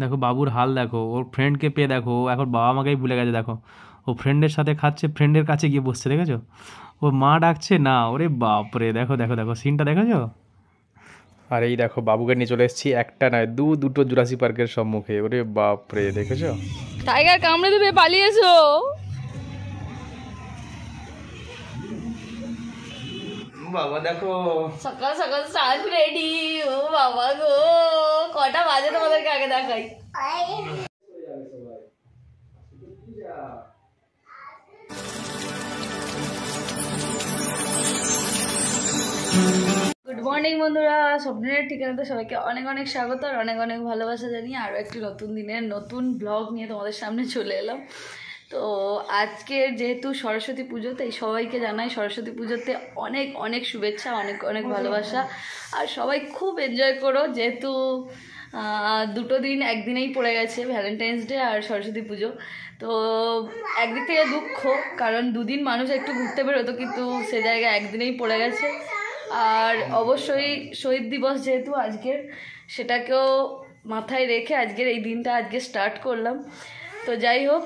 দেখো বাবুর হাল, দেখো ওর ফ্রেন্ডকে পেয়ে, দেখো ও এখন বাবা মাকেই ভুলে গেছে। দেখো ও ফ্রেন্ডের সাথে খাচ্ছে, ফ্রেন্ডের কাছে গিয়ে বসছে, দেখেছো? ও মা ডাকছে না, ওরে বাপরে, দেখো দেখো দেখো সিনটা দেখেছো? আর এই দেখো বাবুকে নিয়ে চলে এসেছি একটা নয় দুটো জুরাসি পার্কের সম্মুখে, ওরে বাপরে দেখেছো? টাইগার কামড়ে দেবে, পালিয়ে এসো। বাবা দেখো সকাল সকাল স্নান রেডি। ও বাবা গো, কটা বাজে তোমাদেরকে আগে দেখাই। গুড মর্নিং বন্ধুরা, স্বপ্নের ঠিকানাতে সবাইকে অনেক অনেক স্বাগত আর অনেক অনেক ভালোবাসা জানিয়ে আরও একটি নতুন দিনের নতুন ব্লগ নিয়ে তোমাদের সামনে চলে এলাম। তো আজকের যেহেতু সরস্বতী পুজো, তাই সবাইকে জানাই সরস্বতী পুজোতে অনেক অনেক শুভেচ্ছা, অনেক অনেক ভালোবাসা। আর সবাই খুব এনজয় করো, যেহেতু দুটো দিন একদিনেই পড়ে গেছে, ভ্যালেন্টাইন্স ডে আর সরস্বতী পুজো। তো একদিক থেকে দুঃখ, কারণ দুদিন মানুষ একটু ঘুরতে বেরোতো, কিন্তু সে জায়গায় একদিনেই পড়ে গেছে। আর অবশ্যই শহীদ দিবস যেহেতু আজকের, সেটাকেও মাথায় রেখে আজকের এই দিনটা আজকে স্টার্ট করলাম। তো যাই হোক,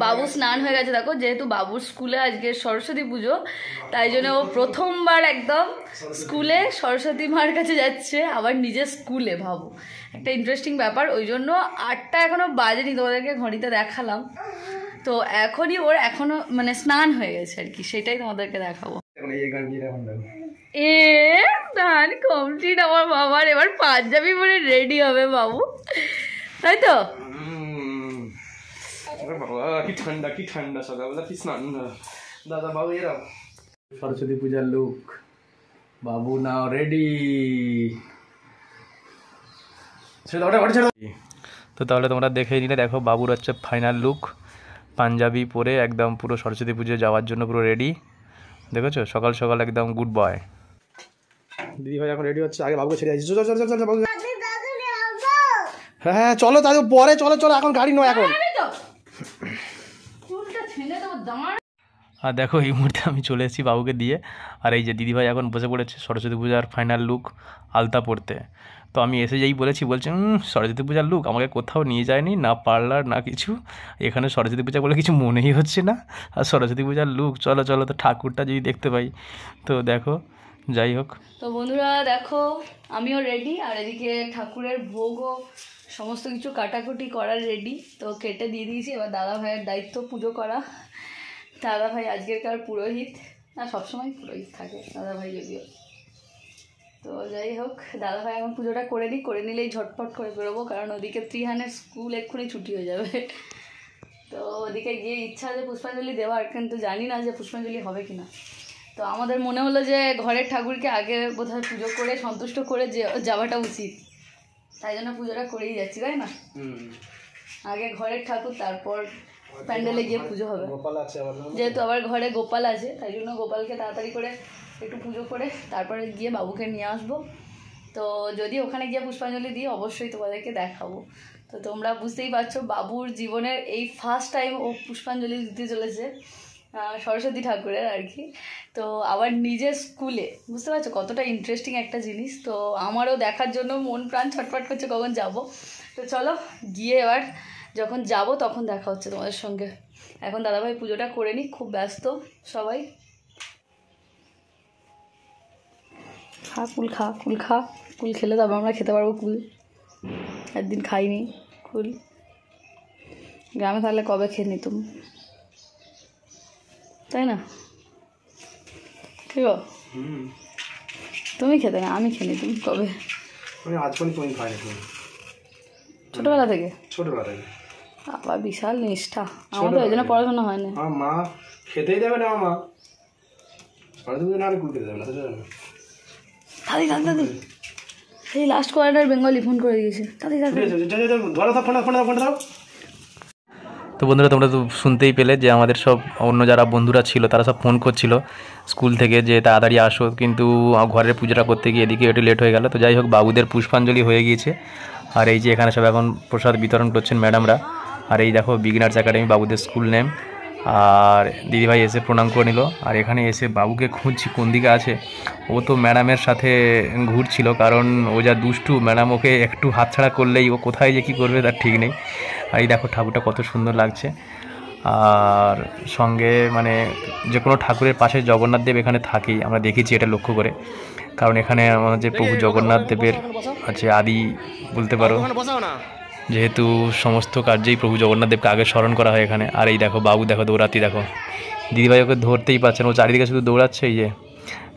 বাবু স্নান হয়ে গেছে। দেখো যেহেতু বাবুর স্কুলে আজকে সরস্বতী পুজো, তাই জন্য ও প্রথমবার একদম স্কুলে সরস্বতী মার কাছে যাচ্ছে, আবার নিজের স্কুলে। ভাবো একটা ইন্টারেস্টিং ব্যাপার। ওই জন্য 8টা এখনো বাজেনি, তোমাদেরকে ঘড়িতে দেখালাম। তো এখনই ওর এখনো মানে স্নান হয়ে গেছে আর কি, সেটাই তোমাদেরকে দেখাবো। ধান কমপ্লিট আমার বাবার, এবার পাঞ্জাবি পরে রেডি হবে বাবু, তাই তো? কি ঠান্ডা, কি ঠান্ডা, সকালবেলা কি স্নান। দাদা বাবু এরা সরস্বতী পূজার লুক, বাবু নাও রেডি। তো তাহলে তোমরা দেখেই নিলে, দেখো বাবুর হচ্ছে ফাইনাল লুক, পাঞ্জাবি পরে একদম পুরো সরস্বতী পুজো যাওয়ার জন্য পুরো রেডি। দেখেছো সকাল সকাল একদম গুড বয়। দিদি ভাই এখন রেডি হচ্ছে, আগে বাবুকে ছেড়ে যাচ্ছি। চলো চলো চলো চলো, হ্যাঁ হ্যাঁ চলো, তাহলে পরে চলো চলো, এখন গাড়ি নয় এখন। আর দেখো এই মুহূর্তে আমি চলে এসেছি বাবুকে দিয়ে, আর এই যে দিদিভাই এখন বসে পড়েছে সরস্বতী পূজার ফাইনাল লুক আলতা পড়তে। তো আমি এসে যেই বলছে সরস্বতী পূজার লুক আমাকে কোথাও নিয়ে যায়নি, না পার্লার না কিছু, এখানে সরস্বতী পূজা বলে কিছু মনেই হচ্ছে না, আর সরস্বতী পূজার লুক চলো চলো তো ঠাকুরটা যদি দেখতে পাই। তো দেখো যাই হোক, তো বন্ধুরা দেখো আমিও রেডি, আর এদিকে ঠাকুরের ভোগও সমস্ত কিছু কাটাকুটি করার রেডি। তো কেটে দিয়ে দিয়েছি, এবার দাদা ভাইয়ের দায়িত্ব পুজো করা। দাদা ভাই আজকেরকার পুরোহিত, না সবসময় পুরোহিত থাকে দাদা ভাই যদিও। তো যাই হোক, দাদা ভাই এখন পুজোটা করে নিই, করে নিলেই ঝটপট করে বেরোবো, কারণ ওদিকে ত্রিহানের স্কুল এক্ষুনি ছুটি হয়ে যাবে। তো ওদিকে গিয়ে ইচ্ছা আছে পুষ্পাঞ্জলি দেওয়ার, কিন্তু জানি না যে পুষ্পাঞ্জলি হবে কিনা। তো আমাদের মনে হলো যে ঘরের ঠাকুরকে আগে বোধহয় পুজো করে সন্তুষ্ট করে যাওয়াটা উচিত, তাই জন্য পুজোটা করেই যাচ্ছি, তাই না? আগে ঘরের ঠাকুর, তারপর প্যান্ডেলে গিয়ে পুজো হবে। যেহেতু আবার ঘরে গোপাল আছে, তাই জন্য গোপালকে তাড়াতাড়ি করে একটু পুজো করে তারপরে গিয়ে বাবুকে নিয়ে আসবো। তো যদি ওখানে গিয়ে পুষ্পাঞ্জলি দিই অবশ্যই তোমাদেরকে দেখাবো। তো তোমরা বুঝতেই পারছো বাবুর জীবনের এই ফার্স্ট টাইম ও পুষ্পাঞ্জলি দিতে চলেছে সরস্বতী ঠাকুরের আর কি। তো আবার নিজের স্কুলে, বুঝতে পারছো কতটা ইন্টারেস্টিং একটা জিনিস। তো আমারও দেখার জন্য মন প্রাণ ছটফট করছে কখন যাব। তো চলো গিয়ে এবার যখন যাব তখন দেখা হচ্ছে তোমাদের সঙ্গে। এখন দাদাভাই পুজোটা করে নিই, খুব ব্যস্ত সবাই। খা কুল, খা কুল, খা কুল, খেলে তবে আমরা খেতে পারবো কুল। একদিন খাইনি কুল, গ্রামে থাকলে কবে খেয়ে নিতুম, তাই না? কি গো, তুমি খেতে না, আমি খেয়ে নিতুম কবে, ছোটবেলা থেকে। আবার বিশাল নিষ্ঠা, আমার তো ওই জন্য পড়াশোনা হয়নি। মা খেতেই দেবে না, মা দাদি দাদি দাদি সেই লাস্ট কোয়ার্টার বেঙ্গলি ফোন করে দিয়েছে, দাদি দাদি। তো বন্ধুরা তোমরা তো শুনতেই পেলে যে আমাদের সব অন্য যারা বন্ধুরা ছিল তারা সব ফোন করছিল স্কুল থেকে যে তাড়াতাড়ি আসো, কিন্তু ঘরের পুজোটা করতে গিয়ে এদিকে একটু লেট হয়ে গেল। তো যাই হোক বাবুদের পুষ্পাঞ্জলি হয়ে গিয়েছে, আর এই যে এখানে সব এখন প্রসাদ বিতরণ করছেন ম্যাডামরা। আর এই দেখো বিগিনার্স একাডেমি বাবুদের স্কুল নেম, আর দিদিভাই এসে প্রণাম করে নিল। আর এখানে এসে বাবুকে খুঁজছি কোন দিকে আছে। ও তো ম্যাডামের সাথে ঘুরছিল, কারণ ও যা দুষ্টু, ম্যাডাম ওকে একটু হাতছাড়া করলেই ও কোথায় যে কী করবে তার ঠিক নেই। আর এই দেখো ঠাকুরটা কত সুন্দর লাগছে। আর সঙ্গে মানে যে কোনো ঠাকুরের পাশে জগন্নাথ দেব এখানে থাকেই, আমরা দেখেছি এটা লক্ষ্য করে। কারণ এখানে আমাদের যে প্রভু জগন্নাথ দেবের আছে আদি বলতে পারো, যেহেতু সমস্ত কার্যেই প্রভু জগন্নাথ দেবকে আগে স্মরণ করা হয় এখানে। আর এই দেখো বাবু দেখো দৌড়াতি দেখো, দিদিভাই ওকে ধরতেই পারছেন, ও চারিদিকে শুধু দৌড়াচ্ছে। এই যে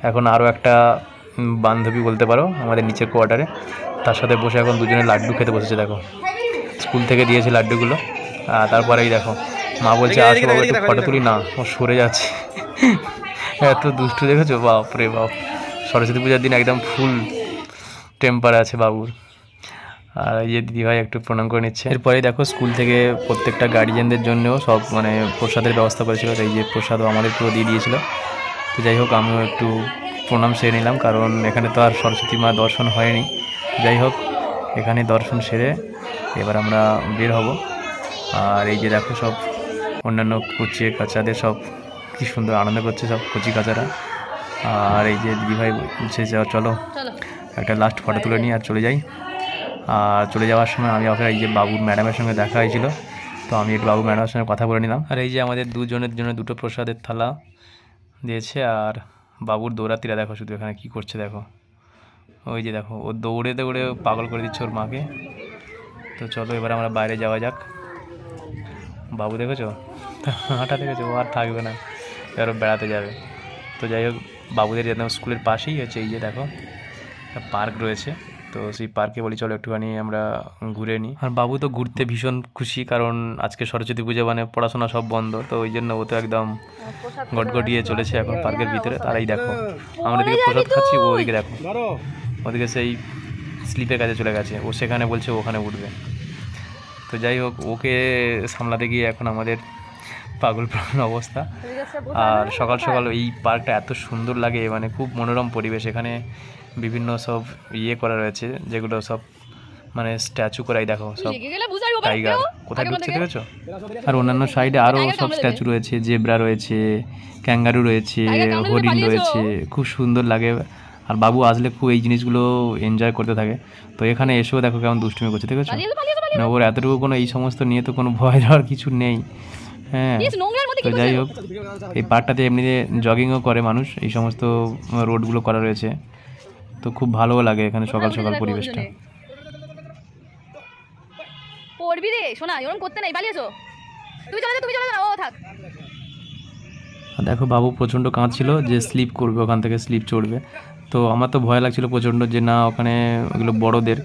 এখন আরও একটা বান্ধবী বলতে পারো আমাদের নিচের কোয়ার্টারে, তার সাথে বসে এখন দুজনে লাড্ডু খেতে বসেছে দেখো, স্কুল থেকে দিয়েছে লাড্ডুগুলো। তারপরে এই দেখো মা বলছে আসো বাবু একটু ফটো তুলি না, ও সরে যাচ্ছে। এত দুষ্টু দেখেছো, বাপরে বাপ। সরস্বতী পূজার দিন একদম ফুল টেম্পার আছে বাবুর। আর এই যে দিদিভাই একটু প্রণাম করে নিচ্ছে। এরপরে দেখো স্কুল থেকে প্রত্যেকটা গার্জিয়ানদের জন্যও সব মানে প্রসাদের ব্যবস্থা করেছিল, এই যে প্রসাদও আমাদেরকেও দিয়ে দিয়েছিল। তো যাই হোক আমিও একটু প্রণাম সেরে নিলাম, কারণ এখানে তো আর সরস্বতী মা দর্শন হয়নি। যাই হোক এখানে দর্শন সেরে এবার আমরা বের হব। আর এই যে দেখো সব অন্যান্য কচি কাচাদের সব কি সুন্দর আনন্দ করছে সব কচি কাচারা। আর এই যে দিদিভাই বলছে চলো একটা লাস্ট ফটো তুলে নিই আর চলে যাই। আর চলে যাওয়ার সময় আমি আপনার এই যে বাবুর ম্যাডামের সঙ্গে দেখা হয়েছিল, তো আমি একটু বাবু ম্যাডামের সঙ্গে কথা বলে নিলাম। আর এই যে আমাদের দুজনের জন্য দুটো প্রসাদের থালা দিয়েছে। আর বাবুর দৌড়াতিরা দেখো শুধু এখানে কি করছে দেখো, ওই যে দেখো ও দৌড়ে দৌড়ে পাগল করে দিচ্ছে ওর মাকে। তো চলো এবার আমরা বাইরে যাওয়া যাক। বাবু দেখেছো হাঁটা দেখেছো, ও আর থাকবে না, এবারও বেড়াতে যাবে। তো যাই হোক বাবুদের যেতাম স্কুলের পাশেই হচ্ছে এই যে দেখো একটা পার্ক রয়েছে, তো সেই পার্কে বলি চলো একটুখানি আমরা ঘুরে নিই। আর বাবু তো ঘুরতে ভীষণ খুশি, কারণ আজকে সরস্বতী পুজো মানে পড়াশোনা সব বন্ধ, তো ওই জন্য ও তো একদম গটগটিয়ে চলেছে এখন পার্কের ভিতরে। আর এই দেখো আমরা এদিকে প্রসাদ খাচ্ছি, ও ওদিকে দেখো ওদিকে সেই স্লিপের কাছে চলে গেছে, ও সেখানে বলছে ওখানে উঠবে। তো যাই হোক ওকে সামলাতে গিয়ে এখন আমাদের পাগল পাগল অবস্থা। আর সকাল সকাল এই পার্কটা এত সুন্দর লাগে, মানে খুব মনোরম পরিবেশ। এখানে বিভিন্ন সব করা রয়েছে, যেগুলো সব মানে স্ট্যাচু করাই দেখো সব টাইগার কোথায় ঢুকছে দেখেছো। আর অন্যান্য সাইডে আরও সব স্ট্যাচু রয়েছে, জেব্রা রয়েছে, ক্যাঙ্গারু রয়েছে, হরিণ রয়েছে, খুব সুন্দর লাগে। আর বাবু আসলে খুব এই জিনিসগুলো এনজয় করতে থাকে। তো এখানে এসেও দেখো কেমন দুষ্টুমি করছে দেখেছো, না ওর এতটুকু কোনো এই সমস্ত নিয়ে তো কোনো ভয় যাওয়ার কিছু নেই। হ্যাঁ তো যাই হোক এই পার্কটাতে এমনিতে জগিংও করে মানুষ, এই সমস্ত রোডগুলো করা রয়েছে, তো খুব ভালোও লাগে এখানে সকাল সকাল পরিবেশটা। পড়বি রে শোনা, এরকম করতে নাই, পালিয়েছো তুমি, চলে যা ও থাক। দেখো বাবু প্রচণ্ড কাঁদছিল যে স্লিপ করবে, ওখান থেকে স্লিপ চড়বে। তো আমার তো ভয় লাগছিল প্রচণ্ড যে না ওখানে ওগুলো বড়দের।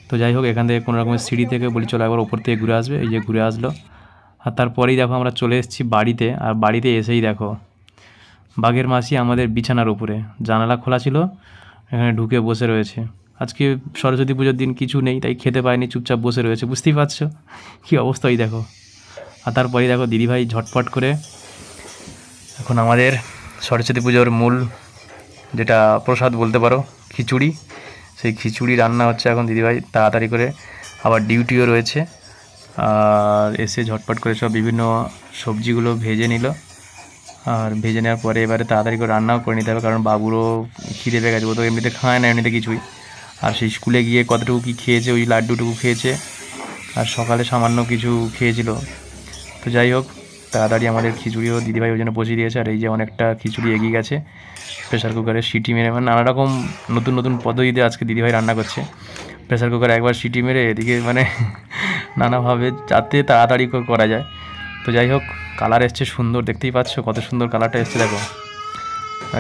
তো যাই হোক এখান থেকে কোনো রকমের সিঁড়ি থেকে বলি চলো একবার ওপর থেকে ঘুরে আসবে, এই যে ঘুরে আসলো। আর তারপরেই দেখো আমরা চলে এসেছি বাড়িতে। আর বাড়িতে এসেই দেখো বাঘের মাসি আমাদের বিছানার উপরে, জানালা খোলা ছিল, এখানে ঢুকে বসে রয়েছে। আজকে সরস্বতী পুজোর দিন কিছু নেই, তাই খেতে পায়নি, চুপচাপ বসে রয়েছে, বুঝতেই পারছো কী অবস্থাই দেখো। আর তারপরেই দেখো দিদিভাই ঝটপট করে এখন আমাদের সরস্বতী পুজোর মূল যেটা প্রসাদ বলতে পারো খিচুড়ি, সেই খিচুড়ি রান্না হচ্ছে এখন দিদিভাই তাড়াতাড়ি করে। আবার ডিউটিও রয়েছে। আর এসে ঝটপট করে সব বিভিন্ন সবজিগুলো ভেজে নিল। আর ভেজে নেওয়ার পরে এবারে তাড়াতাড়ি করে রান্নাও করে নিতে হবে, কারণ বাবুরও খিদে পেয়ে গেছে, ও তো এমনিতে খায় না এমনিতে কিছুই। আর সেই স্কুলে গিয়ে কতটুকু কী খেয়েছে, ওই লাড্ডুটুকু খেয়েছে, আর সকালে সামান্য কিছু খেয়েছিল। তো যাই হোক তাড়াতাড়ি আমাদের খিচুড়িও দিদিভাই ওই জন্য বসিয়ে দিয়েছে। আর এই যে অনেকটা খিচুড়ি এগিয়ে গেছে, প্রেশার কুকারে সিটি মেরে, মানে নানা রকম নতুন নতুন পদ্ধতিতে আজকে দিদিভাই রান্না করছে। প্রেশার কুকারে একবার সিটি মেরে এদিকে মানে নানাভাবে যাতে তাড়াতাড়ি করে করা যায়। তো যাই হোক কালার এসছে সুন্দর, দেখতেই পাচ্ছ কত সুন্দর কালারটা এসছে দেখো,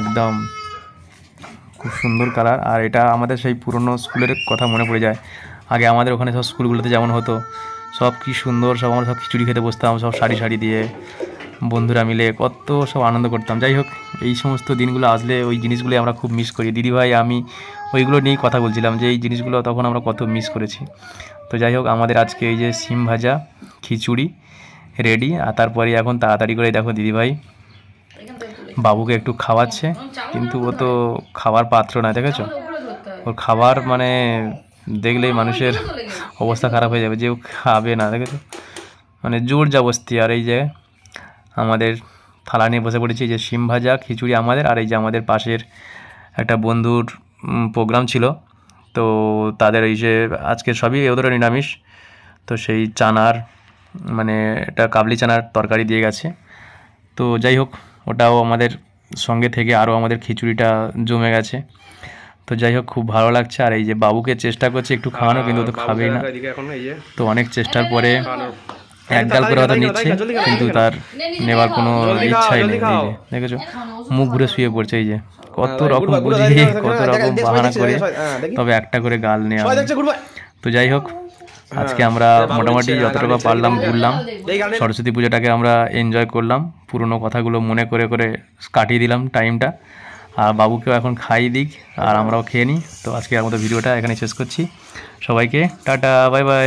একদম খুব সুন্দর কালার। আর এটা আমাদের সেই পুরনো স্কুলের কথা মনে পড়ে যায়। আগে আমাদের ওখানে সব স্কুলগুলোতে যেমন হতো, সব কি সুন্দর, সব আমরা সব খিচুড়ি খেতে বসতাম, সব শাড়ি শাড়ি দিয়ে বন্ধুরা মিলে কত সব আনন্দ করতাম। যাই হোক এই সমস্ত দিনগুলো আসলে ওই জিনিসগুলো আমরা খুব মিস করি। দিদিভাই আমি ওইগুলো নিয়েই কথা বলছিলাম যে এই জিনিসগুলো তখন আমরা কত মিস করেছি। তো যাই হোক আমাদের আজকে এই যে সিম ভাজা খিচুড়ি রেডি। আর তারপরে এখন তাড়াতাড়ি করে দেখো দিদিভাই বাবুকে একটু খাওয়াচ্ছে, কিন্তু ও তো খাবার পাত্র না, দেখেছো ওর খাবার মানে দেখলেই মানুষের অবস্থা খারাপ হয়ে যাবে, যে ও খাবে না, দেখেছো মানে জোর জবস্তি। আর এই যে আমাদের থালা নিয়ে বসে পড়েছি, যে শিম ভাজা, খিচুড়ি আমাদের, আর এই যে আমাদের পাশের একটা বন্ধুর প্রোগ্রাম ছিল, তো তাদের এই যে আজকে সবই ওদের নিরামিষ, তো সেই চানার মানে এটা কাবলি চানার তরকারি দিয়ে গেছে। তো যাই হোক, ওটাও আমাদের সঙ্গে থেকে আরও আমাদের খিচুড়িটা জমে গেছে। তো যাই হোক, খুব ভালো লাগছে। আর এই যে বাবুকে চেষ্টা করছি একটু খাওয়ানো, কিন্তু ও তো খাবেই না। তো অনেক চেষ্টার পরে এক গাল করে হয়তো নিচ্ছে, কিন্তু তার নেবার কোনো ইচ্ছাই নেই। এই যে দেখেছো, মুখ ঘুরে শুয়ে পড়ছে। এই যে কত রকম বুঝিয়ে, কত রকম বাহানা করে, তবে একটা করে গাল নেওয়া। তো যাই হোক, আজকে আমরা মোটামুটি যতটুকু পারলাম ঘুরলাম, সরস্বতী পুজোটাকে আমরা এনজয় করলাম, পুরনো কথাগুলো মনে করে করে কাটিয়ে দিলাম টাইমটা। আর বাবুকেও এখন খাইয়ে দিক আর আমরাও খেয়ে নিই। তো আজকে আমাদের ভিডিওটা এখানে শেষ করছি। সবাইকে টাটা, বাই বাই।